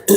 بسم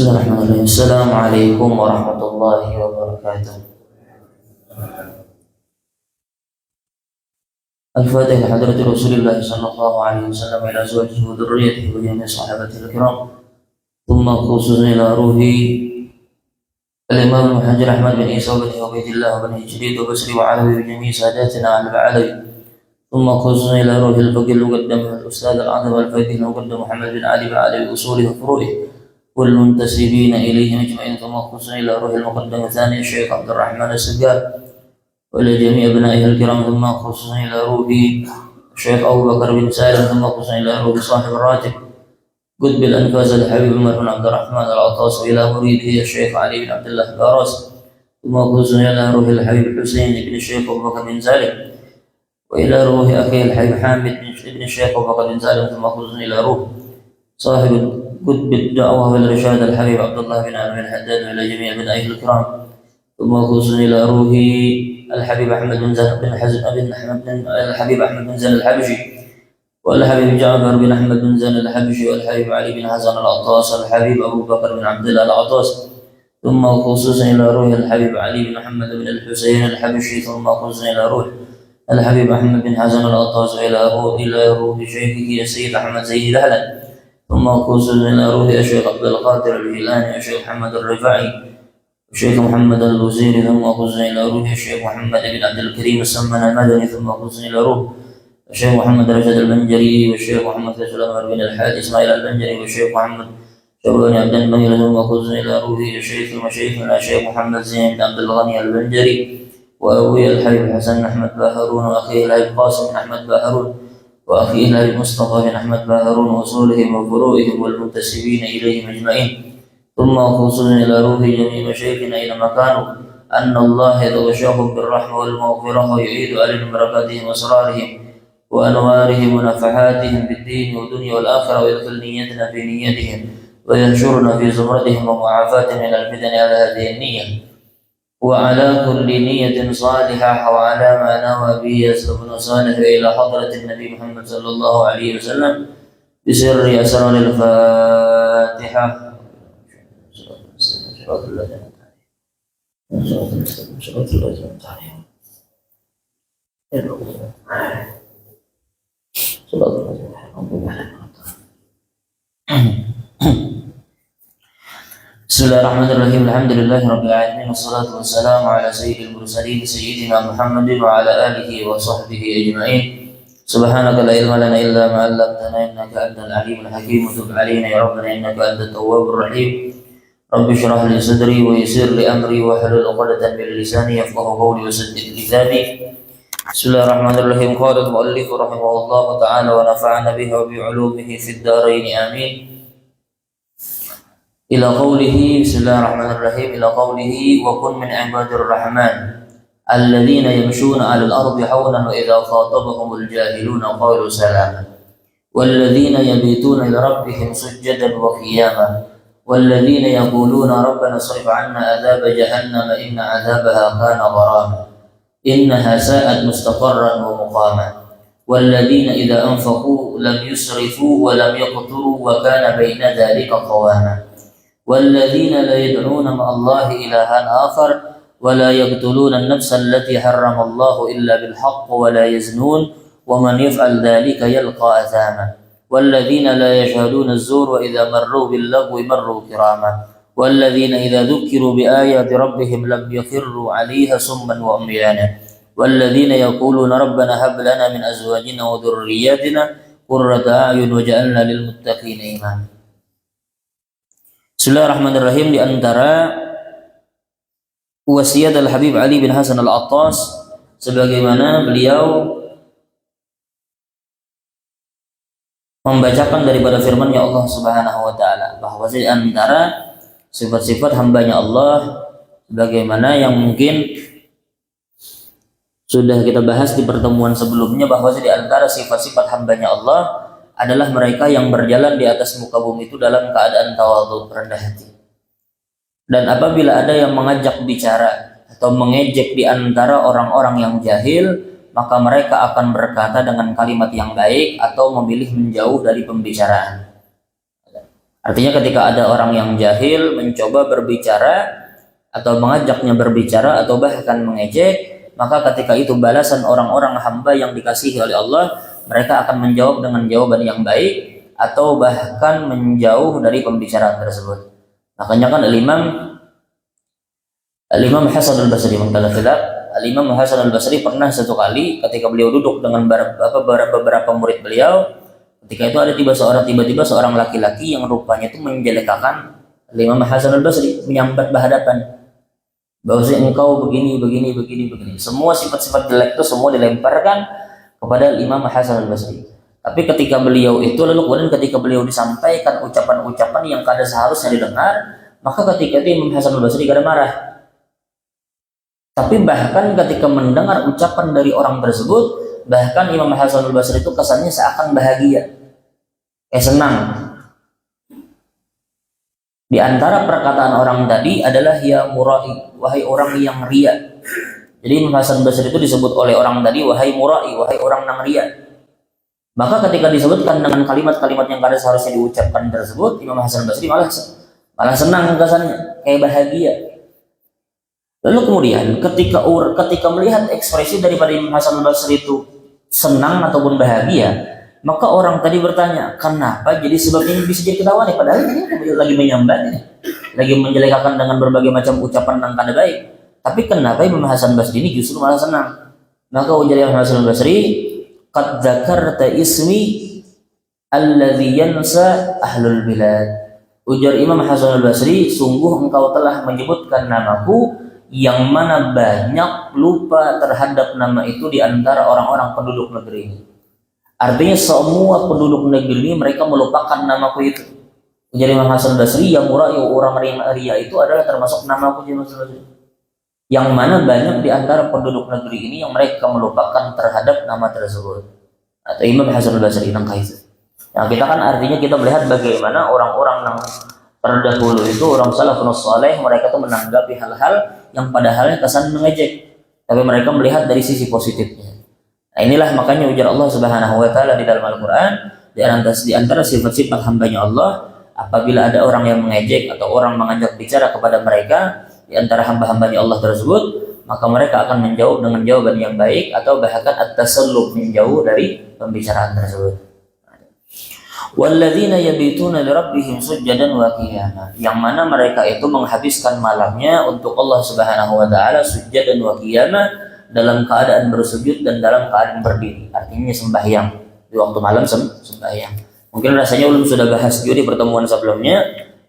الله الرحمن الرحيم. السلام عليكم ورحمة الله وبركاته. الفاتحة لحضرة رسول الله صلى الله عليه وسلم إلى أزواجه وذريته وجميع صحابته الكرام، ثم خصوصا إلى روح الإمام المحجر أحمد بن عيسى بن عبيد الله بن جريد وبصري وعلوي وجميع ساداتنا على العلوي، ثم خصوصا إلى روح الفقيه المقدم الأستاذ الأعظم الفقيه المقدم محمد بن علي بن علي أصوله وفروعه والمنتسبين إليه أجمعين، ثم خصوصا إلى روح المقدم الثاني الشيخ عبد الرحمن السجاد وإلى جميع أبنائه الكرام، ثم خصوصا إلى روح الشيخ أبو بكر بن سالم، ثم خصوصا إلى روح صاحب الراتب قطب الأنفاس الحبيب عمر بن عبد الرحمن العطاس، وإلى مريده الشيخ علي بن عبد الله الباراس، ثم خصوصا إلى روح الحبيب حسين بن الشيخ أبو بكر بن سالم، وإلى روح أخيه الحبيب حامد بن الشيخ أبو بكر بن سالم، ثم خصوصا إلى روح صاحب قطب الدعوة والإرشاد الحبيب عبد الله بن عامر الحداد، وإلى جميع أبنائه الكرام، ثم خصوصا إلى روح الحبيب أحمد بن زين بن الحبيب أحمد بن زين الحبشي، والحبيب جعفر بن أحمد بن زين الحبشي، والحبيب علي بن حسن العطاس، الحبيب أبو بكر بن عبد الله العطاس، ثم خصوصا إلى روح الحبيب علي بن محمد بن الحسين الحبشي، ثم خصوصا إلى روح الحبيب أحمد بن حسن العطاس، إلى روح شيخه السيد أحمد زيد أهلا، ثم خصوصا إلى روح الشيخ عبد القادر الجيلاني، الشيخ محمد الرفاعي، الشيخ محمد الوزيري، ثم خصوصا إلى روح الشيخ محمد بن عبد الكريم السمن المدني، ثم خصوصا إلى روح الشيخ محمد رشد البنجري، والشيخ محمد فيصل عمر بن الحاج إسماعيل البنجري، والشيخ محمد شبان عبد المنير، ثم خصوصا إلى روح الشيخ مشايخنا الشيخ محمد زين بن عبد الغني البنجري، وأبوي الحبيب حسن أحمد باهرون، وأخيه الحبيب قاسم بن أحمد باهرون، وأخيه الحبيب مصطفى بن أحمد باهرون، وأصولهم وفروعهم والمنتسبين إليهم أجمعين، ثم خصوصا إلى روح جميع مشايخنا أينما كانوا، أن الله يتغشاهم بالرحمة والمغفرة ويعيد عليهم بركاتهم وأسرارهم وأنوارهم ونفحاتهم بالدين والدنيا والآخرة، ويدخل نيتنا في نيتهم وينشرنا في زمرتهم ومعافاتهم من الفتن على هذه النية وعلى كل نية صالحة وعلى ما نوى به يسلمنا صالح إلى حضرة النبي محمد صلى الله عليه وسلم بسر أسرار الفاتحة. صراط الله Bismillahirrahmanirrahim. Alhamdulillahirabbil alamin wassalatu wassalamu ala sayyidil mursalin sayyidina Muhammadin wa ala alihi wa sahbihi ajma'in. Subhanaka la ilma lana illa ma 'allamtana innaka antal alimul hakim. Tub 'alaina ya rabbana innaka antat tawwabur rahim. Rabbi shrah li sadri wa yassir li amri wa hlul 'uqdatam min lisani yafqahu qawli wa saddid lisani. Bismillahirrahmanirrahim. Qala al-mu'allif rahimahullahu ta'ala wa nafa'ana bihi wa bi 'ulumihi fid dharain amin. Ila qawlihi, bismillahirrahmanirrahim, ila qawlihi wa kun min ibadir rahman alladhina yamshuna 'alal ardi hawnan wa idha khatabahumul jahiluna qalu salama walladhina yabituna li rabbihim sujjadan wa qiyama walladhina yaquluna rabbana srif 'anna 'adhaba jahannama inna 'adhabaha kana gharama innaha sa'at mustaqarran wa muqama walladhina idha anfaqu lam yusrifu wa lam yaqturu wa kana baina dhalika qawama والذين لا يدعون مع الله إلها آخر ولا يقتلون النفس التي حرم الله إلا بالحق ولا يزنون ومن يفعل ذلك يلقى أثاما والذين لا يشهدون الزور وإذا مروا باللغو مروا كراما والذين إذا ذكروا بآيات ربهم لم يخروا عليها صما وعميانا والذين يقولون ربنا هب لنا من أزواجنا وذرياتنا قرة أعين وجعلنا للمتقين إماما. Bismillahirrahmanirrahim. Di antara wasiat Al-Habib Ali bin Hasan Al-Attas sebagaimana beliau membacakan daripada firman-Nya Allah Subhanahu wa taala bahwa di antara sifat-sifat hambanya Allah sebagaimana yang mungkin sudah kita bahas di pertemuan sebelumnya bahwa di antara sifat-sifat hambanya Allah adalah mereka yang berjalan di atas muka bumi itu dalam keadaan tawadhu, rendah hati. Dan apabila ada yang mengajak bicara atau mengejek di antara orang-orang yang jahil, maka mereka akan berkata dengan kalimat yang baik atau memilih menjauh dari pembicaraan. Artinya ketika ada orang yang jahil mencoba berbicara atau mengajaknya berbicara atau bahkan mengejek, maka ketika itu balasan orang-orang hamba yang dikasihi oleh Allah, mereka akan menjawab dengan jawaban yang baik atau bahkan menjauh dari pembicaraan tersebut. Makanya kan Al-Imam Hasan Al-Basri Al-Imam Hasan Al-Basri pernah satu kali ketika beliau duduk dengan beberapa murid beliau, ketika itu ada tiba-tiba seorang laki-laki yang rupanya itu menjelekkan Al-Imam Hasan Al-Basri, menyambat berhadapan bahwasanya engkau begini. Semua sifat-sifat jelek itu semua dilemparkan kepada Imam Hasan Al-Basri. Tapi ketika beliau disampaikan ucapan-ucapan yang kada seharusnya didengar, maka ketika itu Imam Hasan Al-Basri kada marah. Tapi bahkan ketika mendengar ucapan dari orang tersebut, bahkan Imam Hasan Al-Basri itu kesannya seakan bahagia, senang. Di antara perkataan orang tadi adalah ya murai, wahai orang yang ria. Jadi Imam Hasan Basri itu disebut oleh orang tadi wahai murai, wahai orang yang ria. Maka ketika disebutkan dengan kalimat-kalimat yang kada seharusnya diucapkan tersebut, Imam Hasan Basri malah senang kesannya, kayak bahagia. Lalu kemudian ketika melihat ekspresi daripada Imam Hasan Basri itu senang ataupun bahagia, maka orang tadi bertanya, kenapa jadi sebabnya ini bisa jadi ketawa nih? Padahal ini lagi menyambat nih, lagi menjelekkan dengan berbagai macam ucapan yang kada baik. Tapi kenapa Imam Hasan Basri ini justru malah senang? Maka ujar Imam Hasan Basri, qad dzakarta ismi alladzi yansa ahlul bilad. Ujar Imam Hasan Basri, sungguh engkau telah menyebutkan namaku yang mana banyak lupa terhadap nama itu di antara orang-orang penduduk negeri ini. Artinya semua penduduk negeri ini mereka melupakan namaku itu. Ujar Imam Hasan Basri, yang orang ria itu adalah termasuk namaku Imam Hasan Basri. Yang mana banyak di antara penduduk negeri ini yang mereka melupakan terhadap nama tersebut. Atau Imam Hasan Basri nangka itu. Yang kita kan artinya kita melihat bagaimana orang-orang yang terdahulu itu, orang salafun saleh, mereka tuh menanggapi hal-hal yang padahalnya kesan mengejek, tapi mereka melihat dari sisi positifnya. Nah inilah makanya ujar Allah Subhanahu wa taala di dalam Al-Qur'an, di antara sifat-sifat hambanya Allah, apabila ada orang yang mengejek atau orang mengajak bicara kepada mereka di antara hamba-hambanya Allah tersebut, maka mereka akan menjawab dengan jawaban yang baik atau bahkan at-tasallub, menjauh dari pembicaraan tersebut. Walladzina yabituna lirabbihim sujjadan wa qiyama, yang mana mereka itu menghabiskan malamnya untuk Allah Subhanahu wa taala sujjadan wa qiyama, dalam keadaan bersujud dan dalam keadaan berdiri. Artinya sembahyang di waktu malam, sembahyang. Mungkin rasanya ulun sudah bahas juga di pertemuan sebelumnya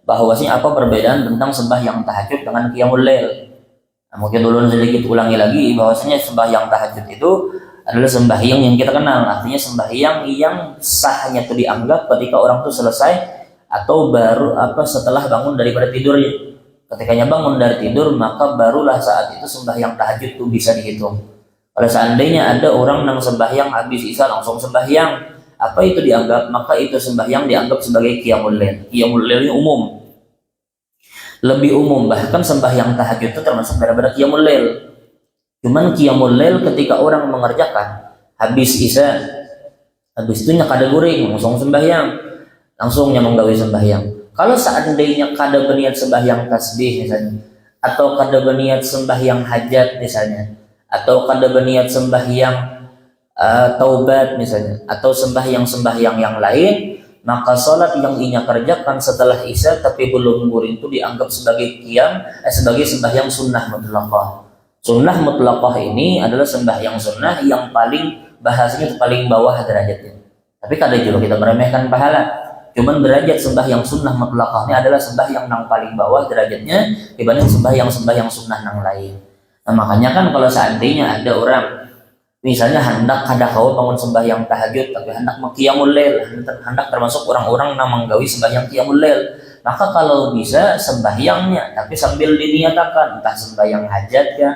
bahwasanya apa perbedaan tentang sembahyang tahajud dengan qiyamul lail. Nah, mungkin ulun sedikit ulangi lagi bahwasanya sembahyang tahajud itu adalah sembahyang yang kita kenal, artinya sembahyang yang sahnya itu dianggap ketika orang itu selesai atau baru setelah bangun daripada tidurnya. Ketikanya bangun dari tidur, maka barulah saat itu sembahyang tahajud itu bisa dihitung. Kalau seandainya ada orang yang sembahyang habis isya langsung sembahyang, apa itu dianggap? Maka itu sembahyang dianggap sebagai qiyamul lail. Qiyamul lail ini umum, lebih umum, bahkan sembahyang tahajud itu termasuk daripada qiyamul lail. Cuman qiyamul lail ketika orang mengerjakan habis isya, habis itu kada guring langsung sembahyang, langsungnya menggawe sembahyang. Kalau seandainya kada berniat sembahyang tasbih misalnya, atau kada berniat sembahyang hajat misalnya, atau kada berniat sembahyang taubat misalnya, atau sembahyang yang lain, maka salat yang inya kerjakan setelah isya tapi belum guring itu dianggap sebagai sebagai sembahyang sunnah mutlaqah. Sunnah mutlaqah ini adalah sembahyang sunnah yang paling bahasanya itu paling bawah derajatnya. Tapi kadang juga kita meremehkan pahala. Cuman derajat sembahyang sunnah mutlaqah ini adalah sembahyang yang paling bawah derajatnya dibanding sembahyang sunnah yang lain. Nah, makanya kan kalau seandainya ada orang misalnya hendak kada kau bangun sembahyang tahajud tapi hendak qiyamul lail, hendak termasuk orang-orang yang menggawi sembahyang qiyamul lail, maka kalau bisa sembahyangnya tapi sambil diniatakan entah sembahyang hajat kah,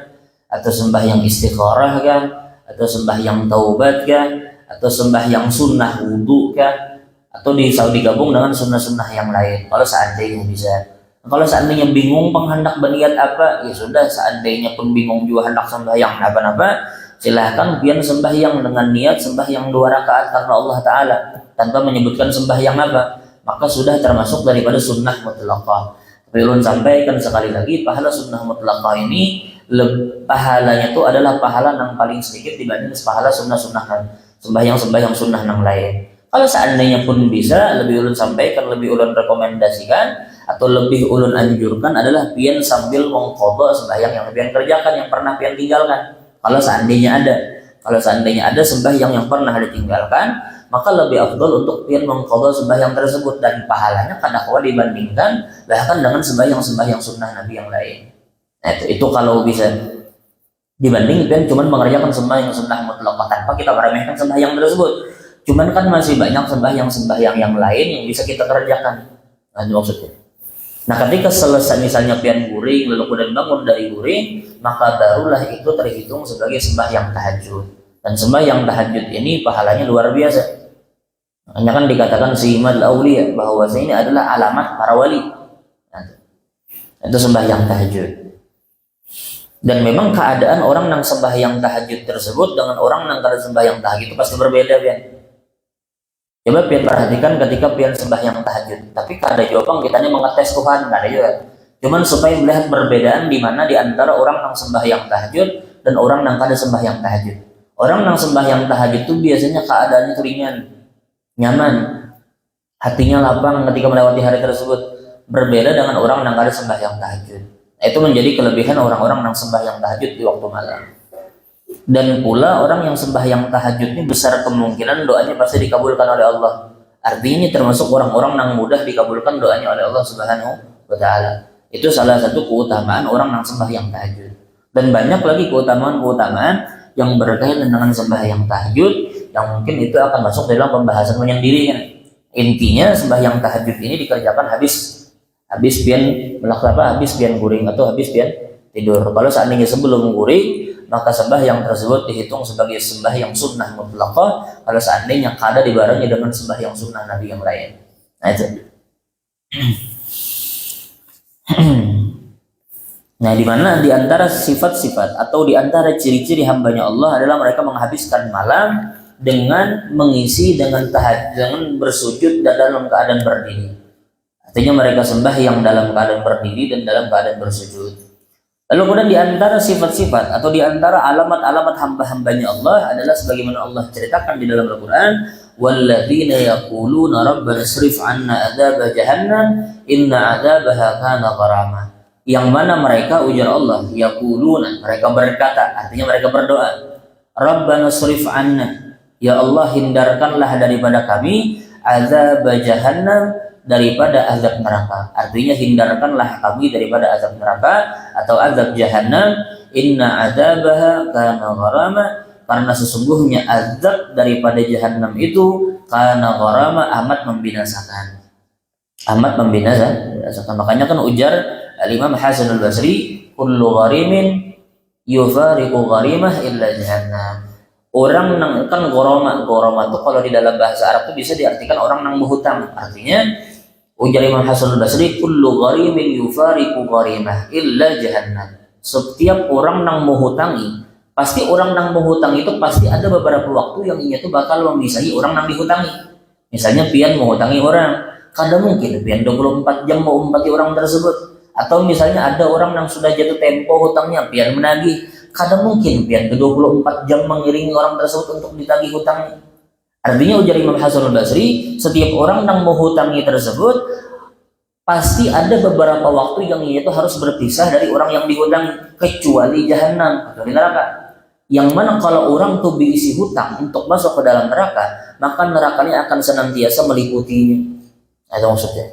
atau sembahyang istikharah kah, atau sembahyang taubat kah, atau sembahyang sunnah wudu kah, atau digabung dengan sunnah-sunnah yang lain kalau seandainya bisa. Kalau seandainya bingung penghendak berniat apa, ya sudah, seandainya pun bingung juga hendak sembahyang apa-apa, silahkan pian sembahyang dengan niat sembahyang 2 rakaat karena Allah Ta'ala tanpa menyebutkan sembahyang apa, maka sudah termasuk daripada sunnah mutlaqah. Ulun sampaikan sekali lagi, pahala sunnah mutlaqah ini pahalanya itu adalah pahala yang paling sedikit dibanding pahala sunnah-sunnah kan, sembahyang sunnah yang lain. Kalau seandainya pun bisa, lebih ulun sampaikan, lebih ulun rekomendasikan atau lebih ulun anjurkan adalah pian sambil mengqadha sembahyang yang pian kerjakan, yang pernah pian tinggalkan. Kalau seandainya ada sembahyang yang pernah ditinggalkan, maka lebih afdol untuk pian mengqadha sembahyang tersebut, dan pahalanya kada kawa dibandingkan bahkan dengan sembahyang sunnah Nabi yang lain. Nah, itu kalau bisa dibanding pian cuman mengerjakan sembahyang sunnah mutlaqah tanpa kita meremehkan sembahyang tersebut. Cuman kan masih banyak sembahyang yang lain yang bisa kita kerjakan. Nah, itu maksudnya. Nah, ketika selesai misalnya pian guring lalu kemudian bangun dari guring, maka barulah itu terhitung sebagai sembahyang tahajud. Dan sembahyang tahajud ini pahalanya luar biasa. Makanya kan dikatakan simal auliya, bahwa ini adalah alamat para wali. Nah, itu sembahyang tahajud. Dan memang keadaan orang yang sembahyang tahajud tersebut dengan orang yang kada sembahyang tahajud itu pasti berbeda, pian. Coba pian perhatikan ketika pian sembahyang tahajud, tapi kada jawaban kita ini mengetes Tuhan, kada juga. Cuman supaya melihat perbedaan di mana di antara orang yang sembahyang tahajud dan orang yang kada sembahyang tahajud. Orang yang sembahyang tahajud itu biasanya keadaannya ringan, nyaman, hatinya lapang ketika melewati hari tersebut. Berbeda dengan orang yang kada sembahyang tahajud. Nah, itu menjadi kelebihan orang-orang yang sembahyang tahajud di waktu malam. Dan pula orang yang sembahyang tahajud ini besar kemungkinan doanya pasti dikabulkan oleh Allah. Artinya termasuk orang-orang yang mudah dikabulkan doanya oleh Allah Subhanahu wa Ta'ala. Itu salah satu keutamaan orang yang sembahyang tahajud. Dan banyak lagi keutamaan-keutamaan yang berkaitan dengan sembahyang tahajud yang mungkin itu akan masuk dalam pembahasan menyendiri kan. Intinya sembahyang tahajud ini dikerjakan habis pian habis pian guring atau habis pian tidur. Kalau seandainya sebelum guring, maka sembahyang tersebut dihitung sebagai sembahyang sunnah mutlaqah kalau seandainya kada dibarengi dengan sembahyang sunnah Nabi yang lain. Nah, itu. Nah, di mana di antara sifat-sifat atau di antara ciri-ciri hambanya Allah adalah mereka menghabiskan malam dengan mengisi dengan tahajud, dengan bersujud dan dalam keadaan berdiri. Artinya mereka sembahyang dalam keadaan berdiri dan dalam keadaan bersujud. Lalu kemudian di antara sifat-sifat atau di antara alamat-alamat hamba-hambanya Allah adalah sebagaimana Allah ceritakan di dalam Al-Quran, walladzina yaquluna rabbana srif 'anna adzab jahannam inna adzabaha kana gharama. Yang mana mereka, ujar Allah, yaquluna, mereka berkata, artinya mereka berdoa, rabbana srif 'anna, ya Allah hindarkanlah daripada kami azab jahannam, daripada azab neraka. Artinya hindarkanlah kami daripada azab neraka atau azab jahannam, inna adzabaha kana gharama, karena sesungguhnya azab daripada jahannam itu kana gharama, amat membinasakan. Amat membinasakan. Makanya kan ujar Al-Imam Hasan Al-Basri, kullu gharimin yufariqu gharimah illa jahannam. Orang nang kan goroma itu kalau di dalam bahasa Arab itu bisa diartikan orang nang berhutang. Artinya ujar Imam Hasan Al-Basri, kullu gharimin yufariqu gharimah illa jahannam. Setiap orang nang menghutangi, pasti orang nang menghutang itu pasti ada beberapa waktu yang ia tuh bakal memisahi orang nang dihutangi. Misalnya pian menghutangi orang, kadang mungkin pian 24 jam mau umpati orang tersebut. Atau misalnya ada orang yang sudah jatuh tempo hutangnya, pian menagih, kadang mungkin pian ke 24 jam mengiringi orang tersebut untuk ditagih hutangnya. Artinya ujar Imam Hasan Al-Basri, setiap orang yang menghutangi tersebut pasti ada beberapa waktu yang ia itu harus berpisah dari orang yang dihutangi, kecuali jahannam, kecuali neraka. Yang mana kalau orang tuh diisi hutang untuk masuk ke dalam neraka, maka nerakanya akan senantiasa meliputinya. Itu maksudnya.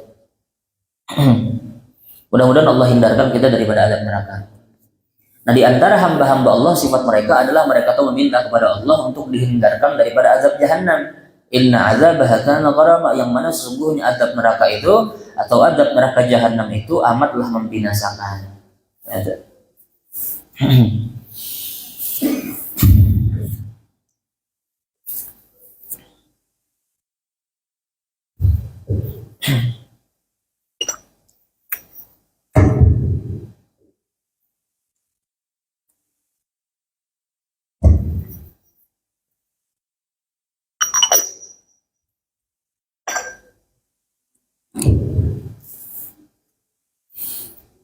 Mudah-mudahan Allah hindarkan kita daripada azab neraka. Nah, di antara hamba-hamba Allah, sifat mereka adalah mereka tuh meminta kepada Allah untuk dihindarkan daripada azab jahannam. Inna azabaha kana gharama, yang mana sesungguhnya azab neraka itu atau azab neraka jahannam itu amatlah membinasakan.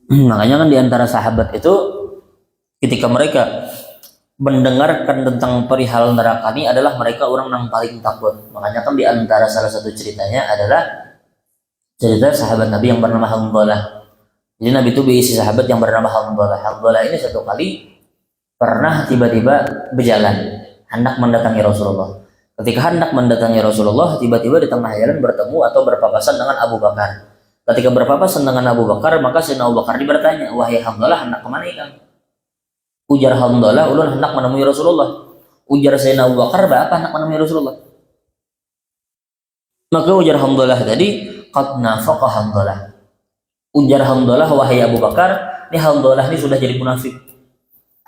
Makanya kan di antara sahabat itu ketika mereka mendengarkan tentang perihal neraka ini adalah mereka orang yang paling takut. Makanya kan di antara salah satu ceritanya adalah cerita sahabat Nabi yang bernama Hanzalah. Jadi Nabi itu berisi sahabat yang bernama Hanzalah. Hanzalah ini satu kali pernah tiba-tiba berjalan hendak mendatangi Rasulullah. Ketika hendak mendatangi Rasulullah, tiba-tiba di tengah jalan bertemu atau berpapasan dengan Abu Bakar. Ketika berpapasan dengan Abu Bakar, maka Sayyidina Abu Bakar bertanya, wahai Hanzalah, hendak kemana ikan? Ujar Hanzalah, ulun hendak menemui Rasulullah. Ujar Sayyidina Abu Bakar, apa hendak menemui Rasulullah? Maka ujar Hanzalah tadi, qad nafaqa Hanzalah. Ujar Hanzalah, wahai Abu Bakar, ini Hanzalah ini sudah jadi munafik.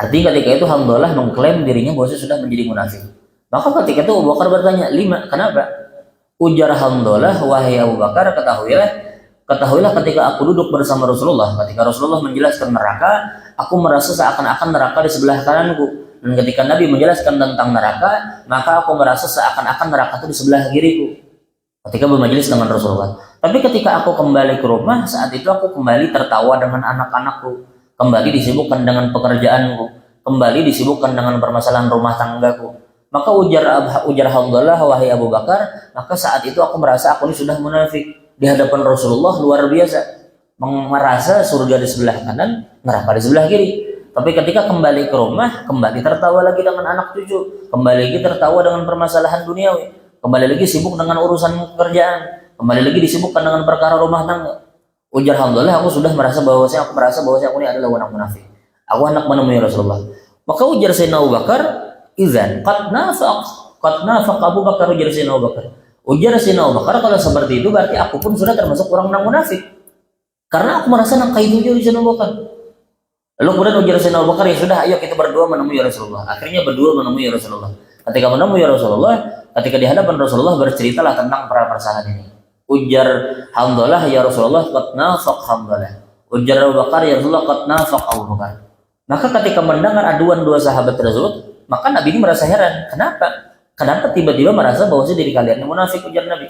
Artinya ketika itu Hanzalah mengklaim dirinya bahwa sudah menjadi munafik. Maka ketika itu Abu Bakar bertanya, lima, kenapa? Ujar Hanzalah, wahai Abu Bakar, ketahuilah ketika aku duduk bersama Rasulullah, ketika Rasulullah menjelaskan neraka, aku merasa seakan-akan neraka di sebelah kananku. Dan ketika Nabi menjelaskan tentang neraka, maka aku merasa seakan-akan neraka itu di sebelah kiriku. Ketika bermajelis dengan Rasulullah. Tapi ketika aku kembali ke rumah, saat itu aku kembali tertawa dengan anak-anakku, kembali disibukkan dengan pekerjaanku, kembali disibukkan dengan permasalahan rumah tanggaku. Maka ujar Hanzalah, wahai Abu Bakar, maka saat itu aku merasa aku ini sudah munafik. Di hadapan Rasulullah luar biasa, merasa surga di sebelah kanan, neraka di sebelah kiri. Tapi ketika kembali ke rumah, kembali tertawa lagi dengan anak cucu, kembali lagi tertawa dengan permasalahan duniawi, kembali lagi sibuk dengan urusan pekerjaan, kembali lagi disibukkan dengan perkara rumah tangga. Ujar Hanzalah, aku merasa bahwasanya aku ini adalah orang munafik. Aku hendak menemui Rasulullah. Maka ujar Sayyidina Abu Bakar, idzan qad nafaq Abu Bakar. Ujar Sayyidina Abu Bakar, Abu Bakar, kalau seperti itu berarti aku pun sudah termasuk orang yang munafik. Karena aku merasa nangka itu juga Sayyidina Abu Bakar. Lalu kemudian ujar Sayyidina Abu Bakar, ya sudah, ayo kita berdua menemui Rasulullah. Akhirnya berdua menemui Rasulullah. Ketika menemui Rasulullah, ketika di hadapan Rasulullah berceritalah tentang permasalahan ini. Ujar Hanzalah, ya Rasulullah, qad nafaq Hanzalah. Ujar Abu Bakar, ya Rasulullah, qad nafaq Abu Bakar. Maka ketika mendengar aduan dua sahabat tersebut, maka Nabi ini merasa heran. Kenapa tiba-tiba merasa bahwa diri kalian yang munafik? Ujar Nabi.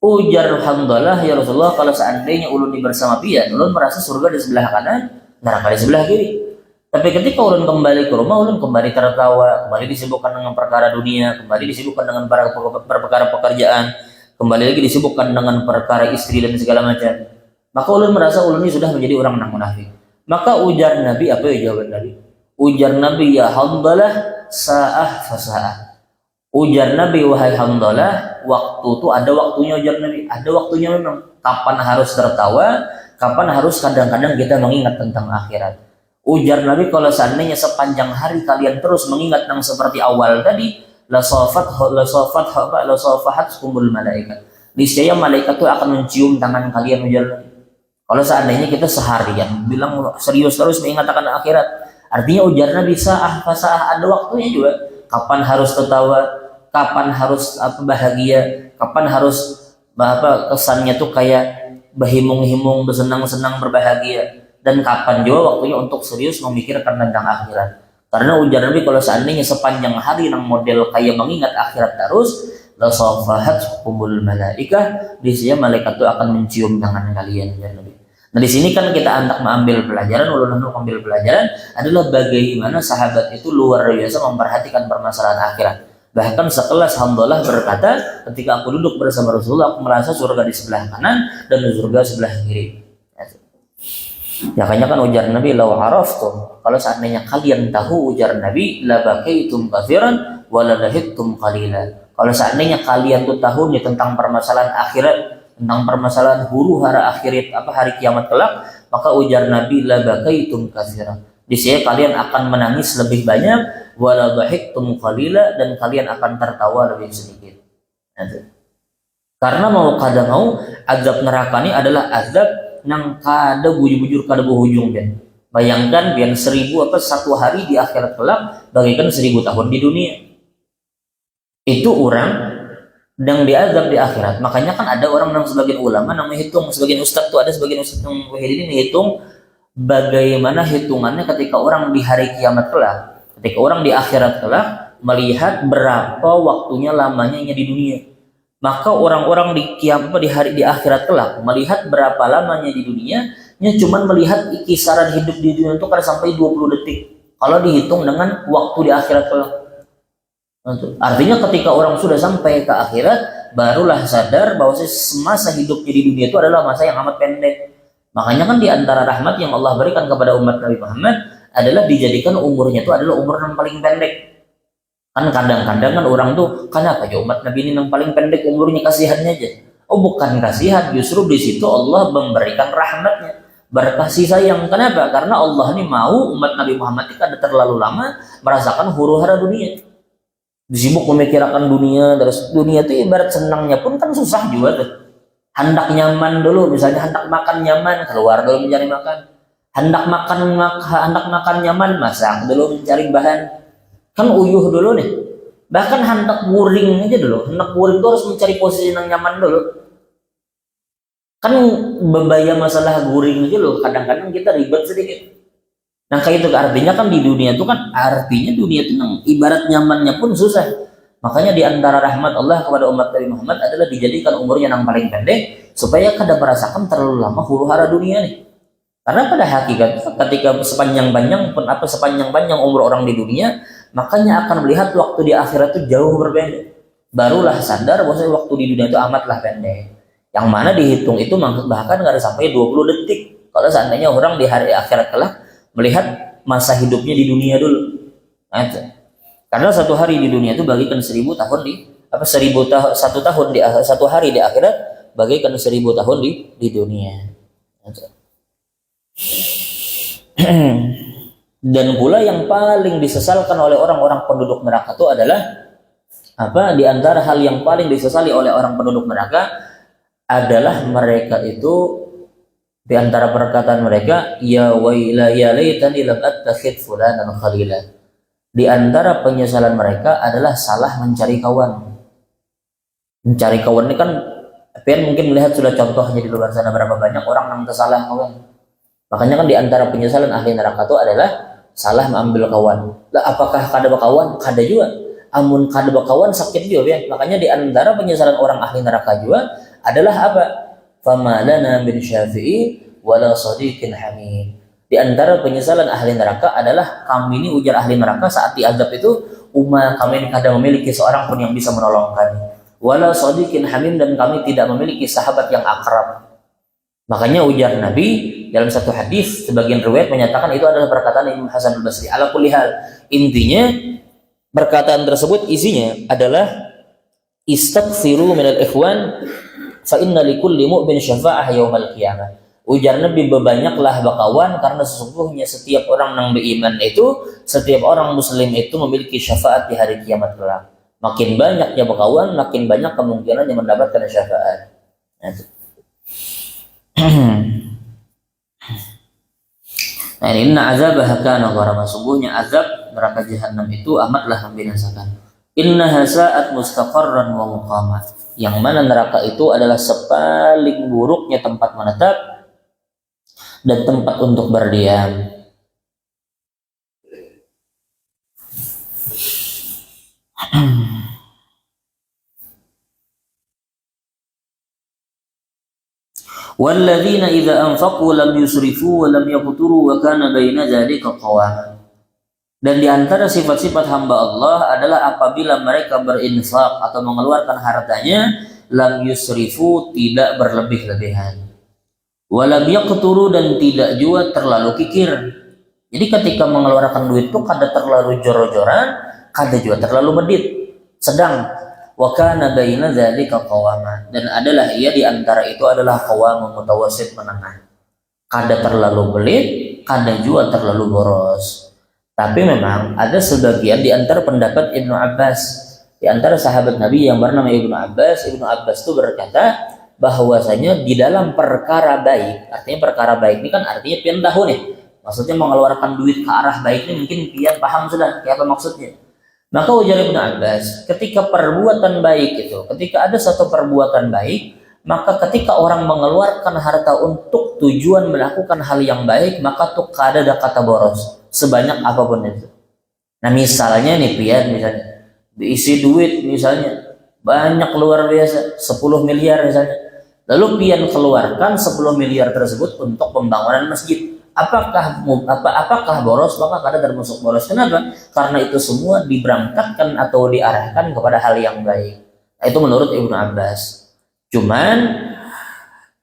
Ujar Hanzalah, ya Rasulullah, kalau seandainya ulun bersama pian, ulun merasa surga di sebelah kanan, neraka di sebelah kiri. Tapi ketika ulun kembali ke rumah, ulun kembali tertawa, kembali disibukkan dengan perkara dunia, kembali disibukkan dengan perkara pekerjaan, kembali lagi disibukkan dengan perkara istri dan segala macam. Maka ulun merasa ulun ini sudah menjadi orang yang munafik. Maka ujar Nabi, apa ya jawaban Nabi? Ujar Nabi, ya Hamdalah, sa'ah fasa'ah. Ujar Nabi, wahai Hamdalah, waktu itu ada waktunya. Ujar Nabi, ada waktunya memang. Kapan harus tertawa, kapan harus kadang-kadang kita mengingat tentang akhirat. Ujar Nabi, kalau seandainya sepanjang hari kalian terus mengingat yang seperti awal tadi, la safahatkumul malaikat. Niscaya malaikat itu akan mencium tangan kalian. Ujar Nabi, kalau seandainya kita seharian bilang serius terus mengingat akan akhirat, artinya ujar Nabi, sa'ah fasa'ah, ada waktunya juga. Kapan harus tertawa, kapan harus bahagia, kapan harus kesannya tuh kayak berhimung-himung, bersenang-senang, berbahagia, dan kapan juga waktunya untuk serius memikirkan tentang akhirat. Karena ujar Nabi, kalau seandainya sepanjang hari yang model kayak mengingat akhirat terus, la safahatkumul malaikah, disini malaikat itu akan mencium tangan kalian. Ya Nabi. Nah di sini kan kita hendak mengambil pelajaran, ulun mengambil pelajaran adalah bagaimana sahabat itu luar biasa memperhatikan permasalahan akhirat. Bahkan sekelas Hamdalah berkata, ketika aku duduk bersama Rasulullah, aku merasa surga di sebelah kanan dan surga sebelah kiri. Ya kan ujar Nabi, lau araftum, kalau seandainya kalian tahu, ujar Nabi, la bakaitum katsiran wa la lahittum qalila. Kalau seandainya kalian tuh tahu nih tentang permasalahan akhirat, tentang permasalahan huru hara akhirat, hari kiamat kelak, maka ujar Nabi, la bakaitum katsiran. Di sini kalian akan menangis lebih banyak, wala dhahiktum qalila, dan kalian akan tertawa lebih sedikit. Karena mau kada mau, azab neraka ini adalah azab yang kada bujur-bujur, kada berujung. Bayangkan biar 1 hari di akhirat kelak bagaikan 1000 tahun di dunia. Itu orang yang diazab di akhirat. Makanya kan ada orang yang sebagian ulama yang menghitung, sebagian ustaz tuh ada sebagian ustaz yang menghitung bagaimana hitungannya ketika orang di hari kiamat kelak, ketika orang di akhirat kelak melihat berapa waktunya lamanya di dunia. Maka orang-orang di akhirat kelak melihat berapa lamanya di dunia, cuma melihat kisaran hidup di dunia itu kan sampai 20 detik. Kalau dihitung dengan waktu di akhirat kelak. Artinya ketika orang sudah sampai ke akhirat, barulah sadar bahwa masa hidupnya di dunia itu adalah masa yang amat pendek. Makanya kan di antara rahmat yang Allah berikan kepada umat Nabi Muhammad adalah dijadikan umurnya itu adalah umur yang paling pendek. Kan kadang-kadang kan orang tuh, kenapa ya umat Nabi ini yang paling pendek umurnya, kasihannya aja. Oh bukan kasihan, justru di situ Allah memberikan rahmatnya, berkasih sayang. Kenapa? Karena Allah ini mau umat Nabi Muhammad itu ada terlalu lama merasakan huru hara dunia. Disibuk memikirkan dunia, terus dunia itu ibarat senangnya pun kan susah juga tuh. Hendak nyaman dulu, misalnya hendak makan nyaman, keluar dulu mencari makan. Hendak makan nyaman, masak dulu mencari bahan. Kan uyuh dulu nih. Bahkan hendak guring aja dulu. Hendak guring itu harus mencari posisi yang nyaman dulu. Kan berbahaya masalah guring aja loh. Kadang-kadang kita ribet sedikit. Nah kayak itu artinya kan di dunia itu kan artinya dunia itu ibarat nyamannya pun susah. Makanya di antara rahmat Allah kepada umat Nabi Muhammad adalah dijadikan umurnya yang paling pendek supaya kada merasakan terlalu lama huru hara dunia nih. Karena pada hakikat ketika sepanjang-panjang umur orang di dunia, makanya akan melihat waktu di akhirat itu jauh berbeda. Barulah sadar bahwa waktu di dunia itu amatlah pendek. Yang mana dihitung itu bahkan nggak ada sampai 20 detik. Kalau seandainya orang di hari akhirat kelak melihat masa hidupnya di dunia dulu. Karena 1 hari di dunia itu bagikan 1000 tahun satu hari di akhirat bagikan 1000 tahun di dunia. Dan pula yang paling disesalkan oleh orang-orang penduduk neraka itu adalah di antara hal yang paling disesali oleh orang penduduk neraka adalah mereka itu di antara perkataan mereka, ya waila ya laitani lam attakhid fulanan khalila. Di antara penyesalan mereka adalah salah mencari kawan. Mencari kawan ini kan mungkin melihat sudah contohnya di luar sana berapa banyak orang yang tersalah kawan. Makanya kan di antara penyesalan ahli neraka itu adalah salah mengambil kawan. Lah apakah kada kawan? Kada juga. Amun kada kawan sakit juga ya. Makanya di antara penyesalan orang ahli neraka juga adalah apa? Fama lana min syafi'i wala sadiqin hamid. Di antara penyesalan ahli neraka adalah kami ini, ujar ahli neraka saat diazab itu, kami ini kadang memiliki seorang pun yang bisa menolong kami. Wala sadiqin hamim, dan kami tidak memiliki sahabat yang akrab. Makanya ujar Nabi dalam satu hadis, sebagian riwayat menyatakan itu adalah perkataan Imam Hasan al-Basri. Ala kulli hal, intinya perkataan tersebut isinya adalah istaghfiru minal ikhwan fa inna likulli mu'min syafa'ah yaumal qiyamah. Ujar Nabi, berbanyaklah bakawan karena sesungguhnya setiap orang yang beriman itu, setiap orang muslim itu memiliki syafaat di hari kiamat kelak. Makin banyaknya bakawan, makin banyak kemungkinan yang mendapatkan syafaat. Nah, inna azabah kana gharama, sungguhnya azab neraka jahanam itu amatlah membinasakan. Inna hasa'at mustaqarran wa muqamat, yang mana neraka itu adalah sepaling buruknya tempat menetap dan tempat untuk berdiam. Walladzina idza anfaqu lam yusrifu wa lam yaqturu wa kana baina dzalika qawama. Dan di antara sifat-sifat hamba Allah adalah apabila mereka berinfak atau mengeluarkan hartanya, lam yusrifu, tidak berlebih-lebihan. Walam yaqturu, dan tidak juga terlalu kikir. Jadi ketika mengeluarkan duit itu kada terlalu jor-joran, kada juga terlalu medit, sedang. Wa kana baina dzalika qawama, dan adalah ia di antara itu adalah qawam mutawassit, menengah. Kada terlalu belit, kada juga terlalu boros. Tapi memang ada sebagian di antara pendapat Ibnu Abbas, di antara sahabat Nabi yang bernama Ibnu Abbas itu berkata bahwasanya di dalam perkara baik, artinya perkara baik ini kan artinya pian tahu nih, maksudnya mengeluarkan duit ke arah baik ini, mungkin pian paham sudah kayak apa maksudnya. Maka ujar Ibnu Abbas, ketika perbuatan baik itu, ketika ada satu perbuatan baik, maka ketika orang mengeluarkan harta untuk tujuan melakukan hal yang baik, maka tuh kada ada kata boros sebanyak apapun itu. Nah misalnya nih pian, misalnya diisi duit misalnya banyak luar biasa, 10 miliar misalnya. Lalu pian keluarkan 10 miliar tersebut untuk pembangunan masjid. Apakah boros? Maka kada termasuk boros. Kenapa? Karena itu semua diberangkatkan atau diarahkan kepada hal yang baik. Nah, itu menurut Ibnu Abbas. Cuman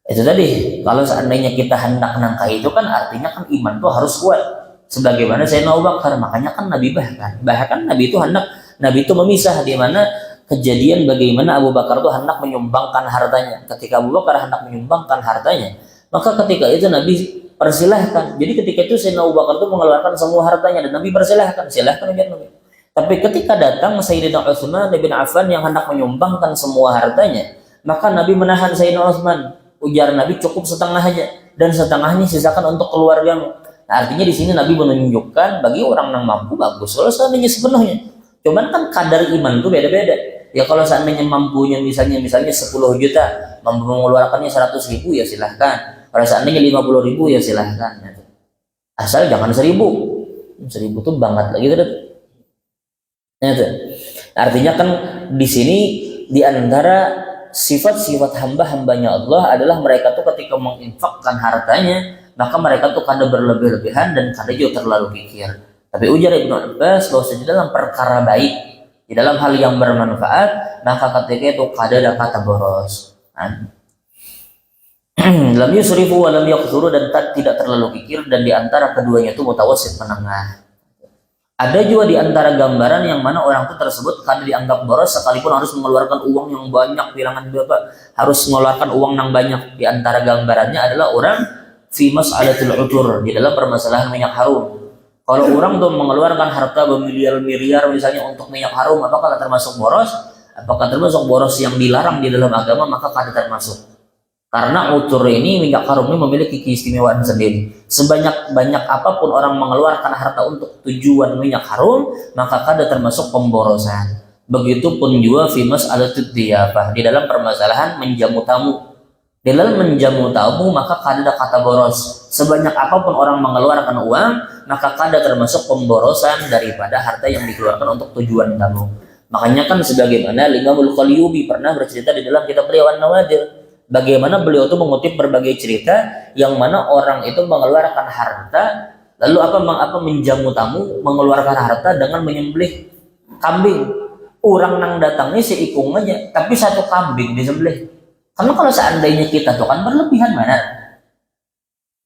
itu tadi, kalau seandainya kita hendak nangkai itu kan artinya kan iman tuh harus kuat. Sebagaimana Sayyidina Abu Bakar, makanya kan Nabi bahkan Nabi itu memisah, di mana kejadian bagaimana Abu Bakar itu hendak menyumbangkan hartanya. Ketika Abu Bakar hendak menyumbangkan hartanya, maka ketika itu Nabi persilahkan. Jadi ketika itu Sayyidina Abu Bakar itu mengeluarkan semua hartanya dan Nabi persilahkan, silahkan biar Nabi. Tapi ketika datang Sayyidina Utsman bin Affan yang hendak menyumbangkan semua hartanya, maka Nabi menahan Sayyidina Utsman. Ujar Nabi, cukup setengah aja, dan setengahnya sisakan untuk keluargamu. Nah, artinya di sini Nabi menunjukkan bagi orang yang mampu bagus, kalau seandainya sepenuhnya. Cuman kan kadar iman itu beda-beda. Ya kalau seandainya mampunya misalnya 10 juta, mampu mengeluarkannya 100.000 ya silahkan. Kalau seandainya 50.000 ya silahkan. Asal jangan 1.000. 1.000 tuh banget lagi tuh. Artinya kan di sini di antara sifat-sifat hamba-hambanya Allah adalah mereka tuh ketika menginfakkan hartanya, maka mereka tuh kada berlebih-lebihan dan kada juga terlalu kikir. Tapi ujar Ibnu Abbas bahwa di dalam perkara baik, di dalam hal yang bermanfaat, maka ketika itu kada ada kata boros. Lam yusrifu wa lam yaqsuru, dan tidak terlalu kikir, dan di antara keduanya itu mutawassit, menengah. Ada juga di antara gambaran yang mana orang itu tersebut kada dianggap boros sekalipun harus mengeluarkan uang yang banyak, bilangan berapa, harus mengeluarkan uang yang banyak. Di antara gambarannya adalah orang fi mas'alatul utur, di dalam permasalahan minyak harum. Kalau orang tuh mengeluarkan harta bermiliar-miliar misalnya untuk minyak harum, apakah termasuk boros? Apakah termasuk boros yang dilarang di dalam agama? Maka kada termasuk. Karena utur ini, minyak harum ini memiliki keistimewaan sendiri. Sebanyak-banyak apapun orang mengeluarkan harta untuk tujuan minyak harum, maka kada termasuk pemborosan. Begitupun juga fi mas'alatud diyafah, di dalam permasalahan menjamu tamu. Di dalam menjamu tamu maka kada ada kata boros. Sebanyak apapun orang mengeluarkan uang, maka kada termasuk pemborosan daripada harta yang dikeluarkan untuk tujuan tamu. Makanya kan sebagaimana Imamul Qalyubi pernah bercerita di dalam kitab beliau An-Nawadir, bagaimana beliau itu mengutip berbagai cerita yang mana orang itu mengeluarkan harta, lalu menjamu tamu, mengeluarkan harta dengan menyembelih kambing. Orang nang datangnya seikung aja, tapi satu kambing disembelih. Karena kalau seandainya kita tuh kan berlebihan mana?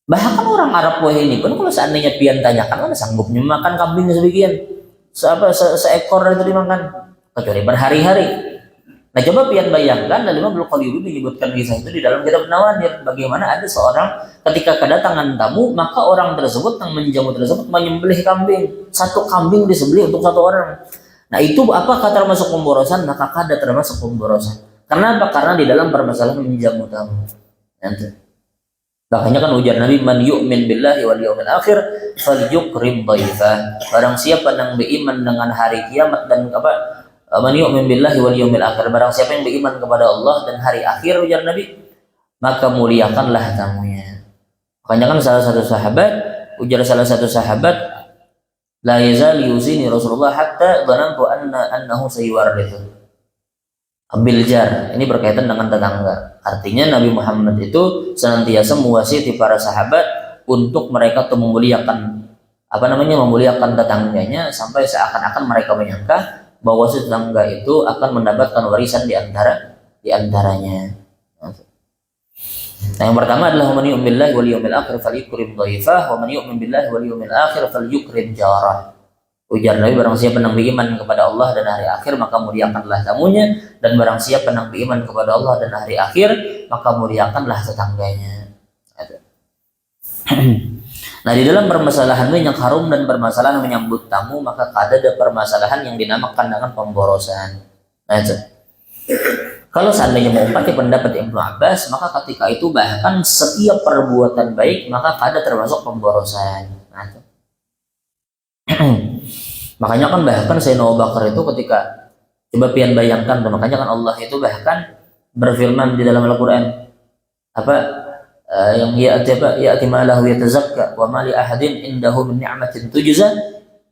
Bahkan orang Arab ini pun kalau seandainya pian tanyakan mana sanggupnya makan kambingnya sebagian, seekor itu dimakan, kecuali berhari-hari. Nah coba pian bayangkan, lalu Ibnu Qayyim menyebutkan kisah itu di dalam kitab Nawadir, bagaimana ada seorang ketika kedatangan tamu, maka orang tersebut yang menjamu tersebut menyembelih kambing, satu kambing disembelih untuk satu orang. Nah itu apakah termasuk pemborosan? Maka kada termasuk pemborosan. Karena apa? Karena di dalam permasalahan menjamu tamu. Nanti. Makanya kan ujar Nabi, man yu'min billahi wal yawmil akhir falyukrim dhaifah. Barang siapa yang beriman dengan hari kiamat dan man yu'min billahi wal yawmil akhir, barang siapa yang beriman kepada Allah dan hari akhir, ujar Nabi, maka muliakanlah tamunya. Makanya kan salah satu sahabat, la yazal yuzini Rasulullah hatta dhanantu annahu sayuwarrithu. Ambil jar, ini berkaitan dengan tetangga. Artinya Nabi Muhammad itu senantiasa mewasiti para sahabat untuk mereka tuh memuliakan tetangganya, sampai seakan-akan mereka menyangka bahwa si tetangga itu akan mendapatkan warisan di antaranya. Nah, yang pertama adalah man yu'min billahi wal yawmil akhir falyukrim dhaifah wa man yu'min billahi wal yawmil akhir falyukrim jarah. Ujar Nabi, barang siapa yang beriman kepada Allah dan hari akhir, maka muliakanlah tamunya, dan barang siapa yang beriman kepada Allah dan hari akhir, maka muliakanlah tetangganya. Nah, di dalam permasalahan yang harum dan permasalahan menyambut tamu, maka ada permasalahan yang dinamakan dengan pemborosan. Nah, kalau seandainya mau pakai pendapat Ibnu Abbas, maka ketika itu bahkan setiap perbuatan baik maka ada termasuk pemborosan. Nah, makanya kan bahkan Sayyidina Abu Bakar itu ketika coba pian bayangkan, makanya kan Allah itu bahkan berfirman di dalam Al-Qur'an yang ya'ti malahu yatazakka wa ma li ahadin indahu min ni'matin tujza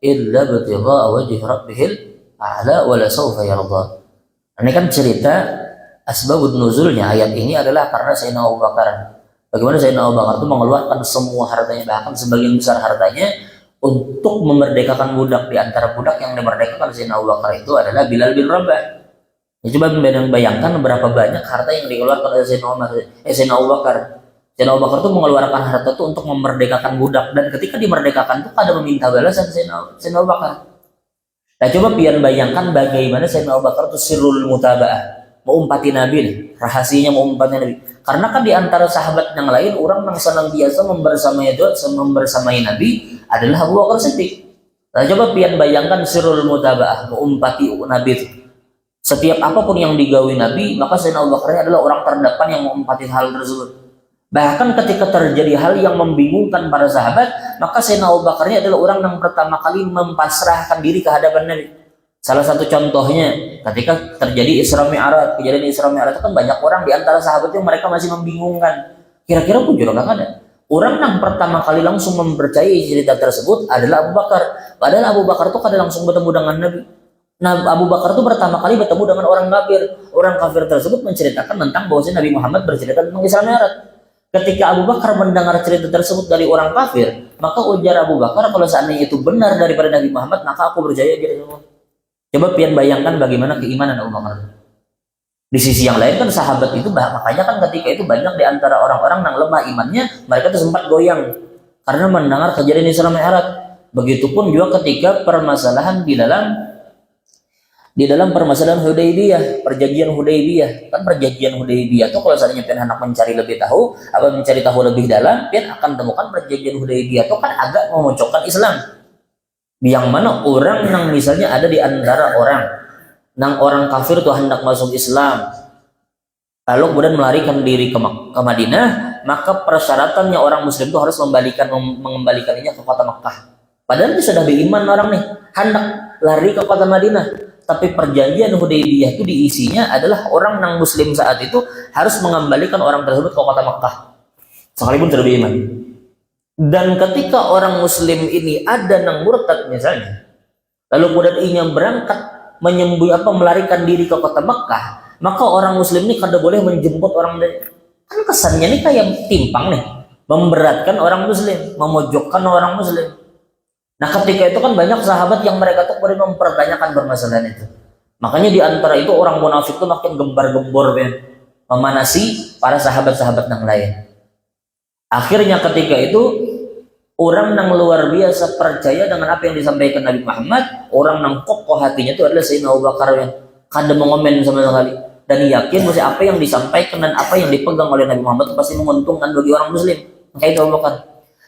illa bitigha'a wajhi rabbihil a'la wa la sawfa yarda. Ini kan cerita asbabun nuzulnya ayat ini adalah karena Sayyidina Abu Bakar. Bagaimana Sayyidina Abu Bakar itu mengeluarkan semua hartanya, bahkan sebagian besar hartanya untuk memerdekakan budak. Di antara budak yang dimerdekakan Sayyidina Abu Bakar itu adalah Bilal bin Rabah. Ya, coba bayangkan berapa banyak harta yang dikeluarkan oleh Sayyidina Abu Bakar. Sayyidina Abu Bakar itu mengeluarkan harta itu untuk memerdekakan budak, dan ketika dimerdekakan itu ada meminta balasan Sayyidina Abu Bakar. Nah coba pian bayangkan bagaimana Sayyidina Abu Bakar itu sirrul mutaba'ah, mengumpati Nabi nih, rahasianya mengumpati Nabi. Karena kan di antara sahabat yang lain, orang yang senantiasa membersamai Nabi adalah Abu Bakar Siddiq. Nah coba pian bayangkan sirrul mutaba'ah, mengumpati Nabi itu. Setiap apapun yang digawi Nabi, maka Sayyidina Abu Bakar adalah orang terdepan yang mengumpati hal tersebut. Bahkan ketika terjadi hal yang membingungkan para sahabat, maka Sayyidina Abu Bakar adalah orang yang pertama kali mempasrahkan diri ke hadapan Nabi. Salah satu contohnya ketika terjadi kejadian Isra Mi'raj itu kan banyak orang di antara sahabat yang mereka masih membingungkan. Kira-kira pun juga nggak ada. Orang yang pertama kali langsung mempercayai cerita tersebut adalah Abu Bakar. Padahal Abu Bakar itu kada langsung bertemu dengan Nabi. Nah, Abu Bakar itu pertama kali bertemu dengan orang kafir. Orang kafir tersebut menceritakan tentang bahwa Nabi Muhammad bercerita tentang Isra Mi'raj. Ketika Abu Bakar mendengar cerita tersebut dari orang kafir, maka ujar Abu Bakar, kalau seandainya itu benar daripada Nabi Muhammad, maka aku percaya dia Rasulullah. Coba pian bayangkan bagaimana keimanan Abu Bakar. Di sisi yang lain kan sahabat itu, makanya kan ketika itu banyak di antara orang-orang yang lemah imannya, mereka tuh sempat goyang karena mendengar kejadian Isra Mi'raj. Begitupun juga ketika permasalahan di dalam permasalahan Hudaybiyah, perjanjian Hudaybiyah. Kan perjanjian Hudaybiyah itu kalau seandainya pian anak mencari lebih dalam, pian akan temukan perjanjian Hudaybiyah itu kan agak memojokkan Islam. Yang mana orang yang misalnya ada di antara orang kafir tuh hendak masuk Islam, lalu kemudian melarikan diri ke Madinah, maka persyaratannya orang Muslim itu harus mengembalikannya ke kota Makkah. Padahal dia sudah beriman orang nih, hendak lari ke kota Madinah. Tapi perjanjian Hudaybiyah itu diisinya adalah orang yang Muslim saat itu harus mengembalikan orang tersebut ke kota Makkah, sekalipun sudah beriman. Dan ketika orang Muslim ini ada yang murtad misalnya, lalu kemudian ia berangkat melarikan diri ke kota Makkah, maka orang Muslim ini kada boleh menjemput orang Kan kesannya nih kayak timpang nih, memberatkan orang muslim, memojokkan orang muslim. Nah ketika itu kan banyak sahabat yang mereka tuh mempertanyakan permasalahan itu. Makanya di antara itu orang munafik tuh makin gembar-gembor memanasi para sahabat-sahabat yang lain. Akhirnya ketika itu orang yang luar biasa percaya dengan apa yang disampaikan Nabi Muhammad, orang yang kokoh hatinya itu adalah Sayyidina Abu Bakar yang kada mengomen sama sekali dan yakin bahwa apa yang disampaikan dan apa yang dipegang oleh Nabi Muhammad itu pasti menguntungkan bagi orang muslim. Kayak itu Abu Bakar.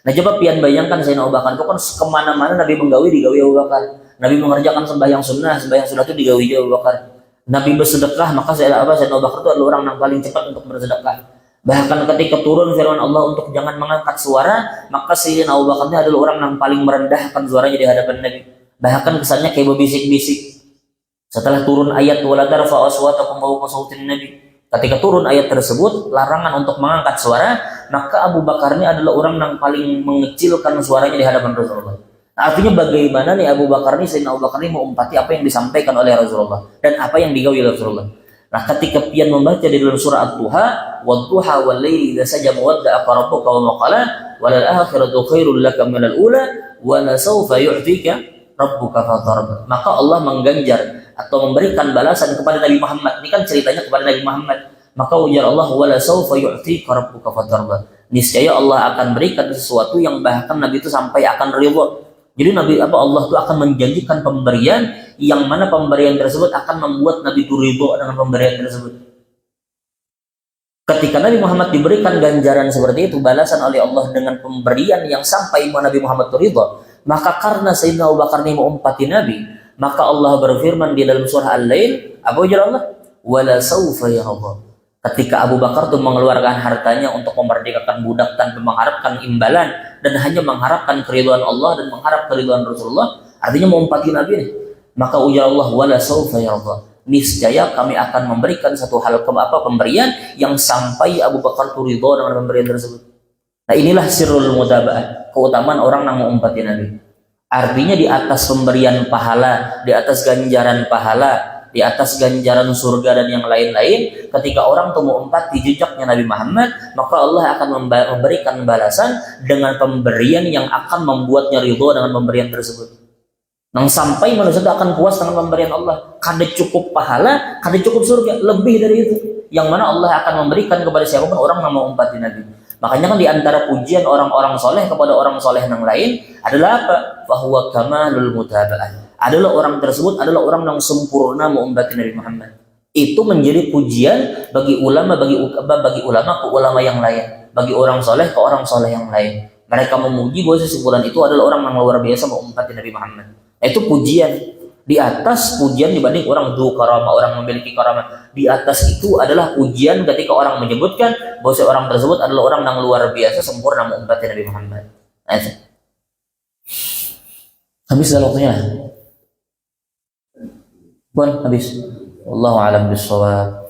Nah coba pian bayangkan Sayyidina Abu Bakar itu kan kemana-mana Nabi menggawi digawi Abu Bakar. Nabi mengerjakan sembahyang sunnah itu digawi Abu Bakar. Nabi bersedekah, maka Sayyidina Abu Bakar itu adalah orang yang paling cepat untuk bersedekah. Bahkan ketika turun firman Allah untuk jangan mengangkat suara, maka Sayyidina Abu Bakar ini adalah orang yang paling merendahkan suaranya di hadapan Nabi. Bahkan kesannya kayak berbisik-bisik. Setelah turun ayat wala tarfa'u aswatakum fawqa sautin nabi, ketika turun ayat tersebut larangan untuk mengangkat suara, maka Abu Bakar ini adalah orang yang paling mengecilkan suaranya di hadapan Rasulullah. Nah, artinya bagaimana nih Abu Bakar ini, Sayyidina Abu Bakar ini mengumpati apa yang disampaikan oleh Rasulullah dan apa yang digawi oleh Rasulullah. Nah, ketika pian membaca di dalam surah At-Tuha, "Wadduha wal laili idza saja mawadda'a rabbuka wa ma qala walal akhiratu khairul laka minal ula wa la sawfa yu'tika rabbuka fatarda." Maka Allah mengganjar atau memberikan balasan kepada Nabi Muhammad. Ini kan ceritanya kepada Nabi Muhammad. Maka ujar Allah, "Wala sawfa yu'tika rabbuka fatarda." Niscaya Allah akan berikan sesuatu yang bahkan Nabi itu sampai akan ridha. Jadi Allah itu akan menjanjikan pemberian yang mana pemberian tersebut akan membuat Nabi itu ridha dengan pemberian tersebut. Ketika Nabi Muhammad diberikan ganjaran seperti itu, balasan oleh Allah dengan pemberian yang sampai Nabi Muhammad itu ridha, maka karena Sayyidina Abu Bakar ini mengumpati Nabi, maka Allah berfirman di dalam surah Al-Lail, apa ujar Allah? Wala sawfa yarda. Ketika Abu Bakar itu mengeluarkan hartanya untuk memerdekakan budak tanpa mengharapkan imbalan dan hanya mengharapkan keridhaan Allah dan mengharap keridhaan Rasulullah, artinya mengumpati Nabi ini, maka ujar Allah wala sawfa yarda. Niscaya kami akan memberikan satu hal pemberian yang sampai Abu Bakar itu ridha dengan pemberian tersebut. Nah inilah sirrul mutaba'ah, keutamaan orang yang mengumpati Nabi. Artinya di atas pemberian pahala, di atas ganjaran pahala, di atas ganjaran surga dan yang lain-lain, ketika orang itu mengumpati jejaknya Nabi Muhammad, maka Allah akan memberikan balasan dengan pemberian yang akan membuatnya ridho dengan pemberian tersebut. Nang sampai manusia itu akan puas dengan pemberian Allah. Kada cukup pahala, kada cukup surga, lebih dari itu. Yang mana Allah akan memberikan kepada siapapun orang yang mengumpati Nabi. Makanya kan di antara pujian orang-orang soleh kepada orang soleh yang lain adalah apa? Fahuwa kamalul mutaba'ah. Adalah orang tersebut adalah orang yang sempurna mengumpati Nabi Muhammad. Itu menjadi pujian bagi ulama ke ulama yang lain, bagi orang soleh ke orang soleh yang lain. Mereka memuji bahwa sesimpulan itu adalah orang yang luar biasa mengumpati Nabi Muhammad. Itu pujian. Di atas pujian dibanding orang du karamah, orang memiliki karamah. Di atas itu adalah pujian ketika orang menyebutkan bahwa seorang tersebut adalah orang yang luar biasa sempurna mengumpati Nabi Muhammad. Nah, itu. Habis dah waktunya. Habis. Wallahu a'lam bishawab.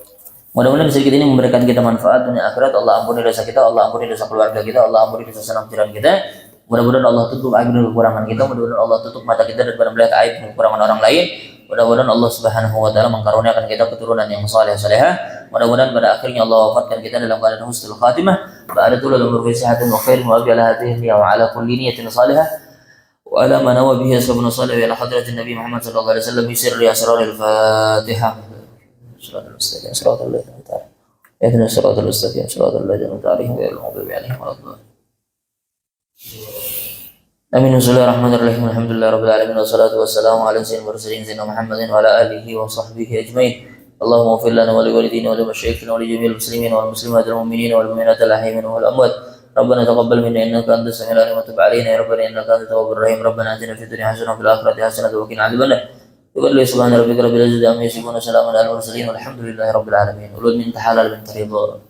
Mudah-mudahan sedikit ini memberikan kita manfaat dunia akhirat. Allah ampuni dosa kita, Allah ampuni dosa keluarga kita, Allah ampuni dosa sanak jiran kita. Mudah-mudahan Allah tutup aib dan kekurangan kita, mudah-mudahan Allah tutup mata kita daripada melihat aib dan kekurangan orang lain. Mudah-mudahan Allah Subhanahu wa taala mengkaruniakan kita keturunan yang saleh-salehah. Mudah-mudahan pada akhirnya Allah wafatkan kita dalam keadaan husnul khatimah, ba'da tulul umur fi sihatin wa khairin wa ala hadhihi wa ala kulli niyatin salihah wa ala ma nawa bihi sabna salih ila hadratin Nabi Muhammad sallallahu alaihi wasallam bi sirri asraril Fatihah. Shiratal mustaqim shiratal ladzina ta'ala. Ihdina shiratal mustaqim shiratal ladzina ta'ala wa al maghdubi alaihim waladdallin. Amin. Bismillahirrahmanirrahim. Alhamdulillahirabbil alamin wassalatu wassalamu ala sayyidil mursalin sayyidina Muhammadin wa ala alihi wa sahbihi ajmain. Allahumma ighfir lana wa li walidina wa li masyayikhina wa li jami'il muslimin wal muslimat wal mu'minina wal mu'minat al ahya'i minhum wal amwat. Rabbana taqabbal minna innaka antas samiul alim wa tub 'alaina ya rabbana innaka antat tawwabur rahim. Rabbana atina fid dunya hasanah wa fil akhirati hasanah wa qina adzabannar. Billahi subhana rabbika rabbil izzati amma yasifun wa salamun alal mursalin walhamdulillahi rabbil alamin. Ulul min tahalal min ridha.